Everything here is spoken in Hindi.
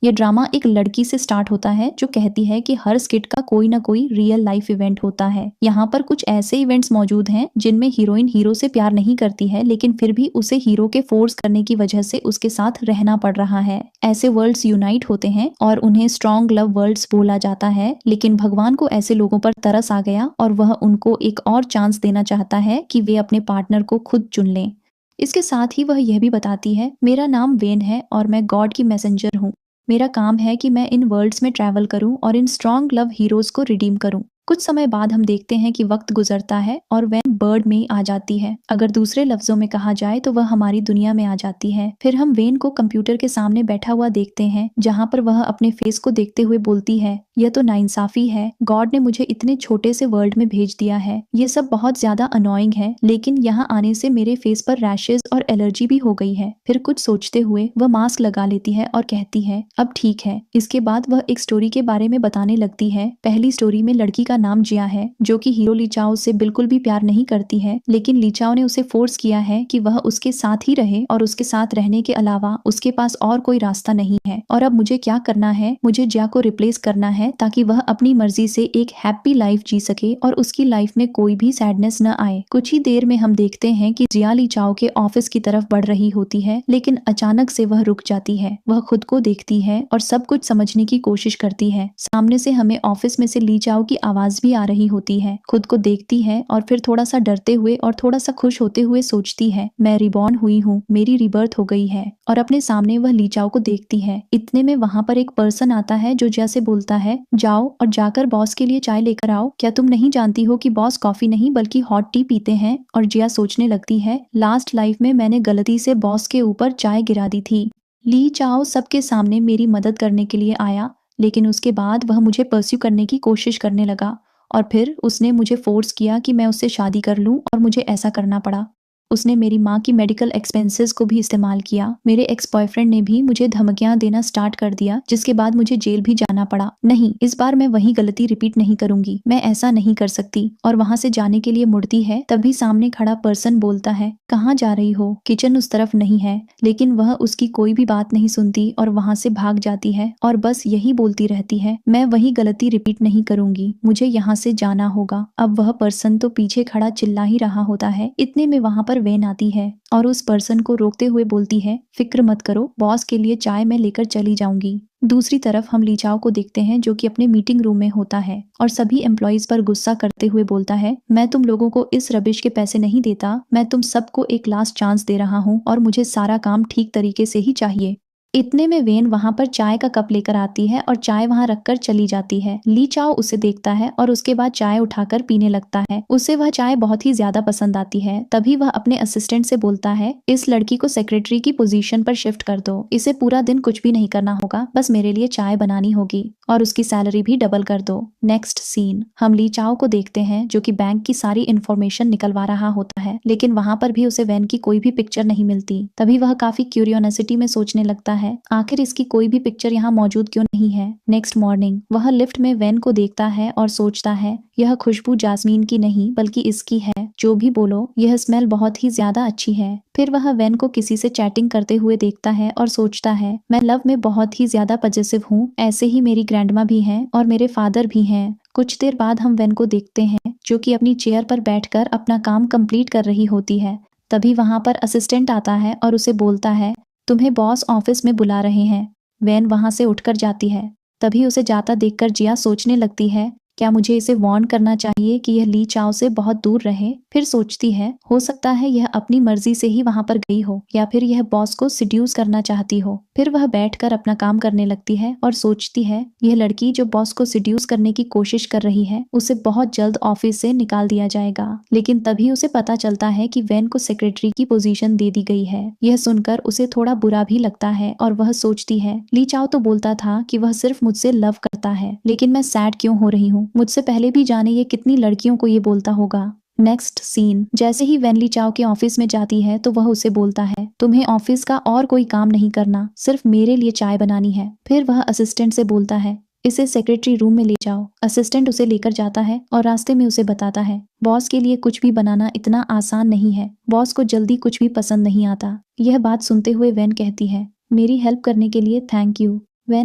ये ड्रामा एक लड़की से स्टार्ट होता है जो कहती है कि हर स्किट का कोई ना कोई रियल लाइफ इवेंट होता है। यहाँ पर कुछ ऐसे इवेंट्स मौजूद हैं जिनमें हीरोइन हीरो से प्यार नहीं करती है, लेकिन फिर भी उसे हीरो के फोर्स करने की वजह से उसके साथ रहना पड़ रहा है। ऐसे वर्ल्ड्स यूनाइट होते हैं और उन्हें स्ट्रॉन्ग लव वर्ल्ड्स बोला जाता है, लेकिन भगवान को ऐसे लोगों पर तरस आ गया और वह उनको एक और चांस देना चाहता है कि वे अपने पार्टनर को खुद चुन लें। इसके साथ ही वह यह भी बताती है, मेरा नाम वेन है और मैं गॉड की मैसेंजर हूँ। मेरा काम है कि मैं इन वर्ल्ड्स में ट्रैवल करूं और इन स्ट्रॉन्ग लव हीरोज को रिडीम करूं। कुछ समय बाद हम देखते हैं कि वक्त गुजरता है और वैन बर्ड में आ जाती है। अगर दूसरे लफ्जों में कहा जाए तो वह हमारी दुनिया में आ जाती है। फिर हम वेन को कंप्यूटर के सामने बैठा हुआ देखते हैं, जहां पर वह अपने फेस को देखते हुए बोलती है, यह तो नाइंसाफी है। गॉड ने मुझे इतने छोटे से वर्ल्ड में भेज दिया है। ये सब बहुत ज्यादा अनोइंग है, लेकिन यहाँ आने से मेरे फेस पर रैशेज और एलर्जी भी हो गई है। फिर कुछ सोचते हुए वह मास्क लगा लेती है और कहती है, अब ठीक है। इसके बाद वह एक स्टोरी के बारे में बताने लगती है। पहली स्टोरी में लड़की का नाम जिया है, जो कि हीरो ली चाओ से बिल्कुल भी प्यार नहीं करती है, लेकिन ली चाओ ने उसे फोर्स किया है कि वह उसके साथ ही रहे और उसके साथ रहने के अलावा उसके पास और कोई रास्ता नहीं है। और अब मुझे क्या करना है, मुझे जिया को रिप्लेस करना है ताकि वह अपनी मर्जी से एक हैप्पी लाइफ जी सके और उसकी लाइफ में कोई भी सैडनेस न आए। कुछ ही देर में हम देखते हैं कि जिया ली चाओ के ऑफिस की तरफ बढ़ रही होती है, लेकिन अचानक से वह रुक जाती है। वह खुद को देखती है और सब कुछ समझने की कोशिश करती है। सामने से हमें ऑफिस में से ली चाओ की आवाज भी आ रही होती है। खुद को देखती है और फिर थोड़ा सा डरते हुए और थोड़ा सा खुश होते हुए सोचती है, मैं रिबॉर्न हुई हूँ, मेरी रिबर्थ हो गई है। और अपने सामने वह ली चाओ को देखती है। इतने में वहां पर एक पर्सन आता है जो जिया से बोलता है, जाओ और जाकर बॉस के लिए चाय लेकर आओ। क्या तुम नहीं जानती हो कि बॉस कॉफी नहीं बल्कि हॉट टी पीते हैं? और जिया सोचने लगती है, लास्ट लाइफ में मैंने गलती से बॉस के ऊपर चाय गिरा दी थी। ली चाओ सबके सामने मेरी मदद करने के लिए आया, लेकिन उसके बाद वह मुझे परस्यू करने की कोशिश करने लगा और फिर उसने मुझे फोर्स किया कि मैं उससे शादी कर लूं और मुझे ऐसा करना पड़ा। उसने मेरी माँ की मेडिकल एक्सपेंसेस को भी इस्तेमाल किया। मेरे एक्स बॉयफ्रेंड ने भी मुझे धमकियां देना स्टार्ट कर दिया, जिसके बाद मुझे जेल भी जाना पड़ा। नहीं, इस बार मैं वही गलती रिपीट नहीं करूंगी, मैं ऐसा नहीं कर सकती। और वहां से जाने के लिए मुड़ती है, तभी सामने खड़ा पर्सन बोलता है, कहाँ जा रही हो? किचन उस तरफ नहीं है। लेकिन वह उसकी कोई भी बात नहीं सुनती और वहां से भाग जाती है और बस यही बोलती रहती है, मैं वही गलती रिपीट नहीं करूंगी, मुझे यहाँ से जाना होगा। अब वह पर्सन तो पीछे खड़ा चिल्ला ही रहा होता है। इतने में वहां पर वेन आती है और उस पर्सन को रोकते हुए बोलती है, फिक्र मत करो, बॉस के लिए चाय मैं लेकर चली जाऊंगी। दूसरी तरफ हम ली चाओ को देखते हैं, जो कि अपने मीटिंग रूम में होता है और सभी एम्प्लॉइज पर गुस्सा करते हुए बोलता है, मैं तुम लोगों को इस रबिश के पैसे नहीं देता, मैं तुम सबको एक लास्ट चांस दे रहा हूँ और मुझे सारा काम ठीक तरीके से ही चाहिए। इतने में वेन वहां पर चाय का कप लेकर आती है और चाय वहां रखकर चली जाती है। ली चाओ उसे देखता है और उसके बाद चाय उठाकर पीने लगता है। उसे वह चाय बहुत ही ज्यादा पसंद आती है। तभी वह अपने असिस्टेंट से बोलता है, इस लड़की को सेक्रेटरी की पोजीशन पर शिफ्ट कर दो, इसे पूरा दिन कुछ भी नहीं करना होगा, बस मेरे लिए चाय बनानी होगी और उसकी सैलरी भी डबल कर दो। नेक्स्ट सीन, हम ली चाओ को देखते हैं जो कि बैंक की सारी इंफॉर्मेशन निकलवा रहा होता है, लेकिन वहां पर भी उसे वैन की कोई भी पिक्चर नहीं मिलती। तभी वह काफी क्यूरियोसिटी में सोचने लगता है, आखिर इसकी कोई भी पिक्चर यहाँ मौजूद क्यों नहीं है। नेक्स्ट मॉर्निंग वह लिफ्ट में वैन को देखता है और सोचता है, यह खुशबू जास्मीन की नहीं बल्कि इसकी है। जो भी बोलो, यह स्मेल बहुत ही ज्यादा अच्छी है। फिर वह वैन को किसी से चैटिंग करते हुए देखता है और सोचता है, मैं लव में बहुत ही ज्यादा पजेसिव हूँ, ऐसे ही मेरी ग्रैंडमा भी हैं और मेरे फादर भी हैं। कुछ देर बाद हम वैन को देखते हैं जो कि अपनी चेयर पर बैठकर अपना काम कंप्लीट कर रही होती है। तभी वहां पर असिस्टेंट आता है और उसे बोलता है, तुम्हें बॉस ऑफिस में बुला रहे हैं। वैन वहां से उठकर जाती है। तभी उसे जाता देखकर जिया सोचने लगती है, क्या मुझे इसे वार्न करना चाहिए कि यह ली चाओ से बहुत दूर रहे। फिर सोचती है, हो सकता है यह अपनी मर्जी से ही वहां पर गई हो या फिर यह बॉस को सिड्यूस करना चाहती हो। फिर वह बैठकर अपना काम करने लगती है और सोचती है, यह लड़की जो बॉस को सिड्यूस करने की कोशिश कर रही है, उसे बहुत जल्द ऑफिस से निकाल दिया जाएगा। लेकिन तभी उसे पता चलता है कि वैन को सेक्रेटरी की पोजीशन दे दी गई है। यह सुनकर उसे थोड़ा बुरा भी लगता है और वह सोचती है, ली चाओ तो बोलता था कि वह सिर्फ मुझसे लव करता है, लेकिन मैं सैड क्यों हो रही हूँ। मुझसे पहले भी जाने ये कितनी लड़कियों को ये बोलता होगा। नेक्स्ट सीन, जैसे ही वैन ली चाओ के ऑफिस में जाती है तो वह उसे बोलता है, तुम्हें ऑफिस का और कोई काम नहीं करना, सिर्फ मेरे लिए चाय बनानी है। फिर वह असिस्टेंट से बोलता है, इसे सेक्रेटरी रूम में ले जाओ। असिस्टेंट उसे लेकर जाता है और रास्ते में उसे बताता है, बॉस के लिए कुछ भी बनाना इतना आसान नहीं है, बॉस को जल्दी कुछ भी पसंद नहीं आता। यह बात सुनते हुए वैन कहती है, मेरी हेल्प करने के लिए थैंक यू,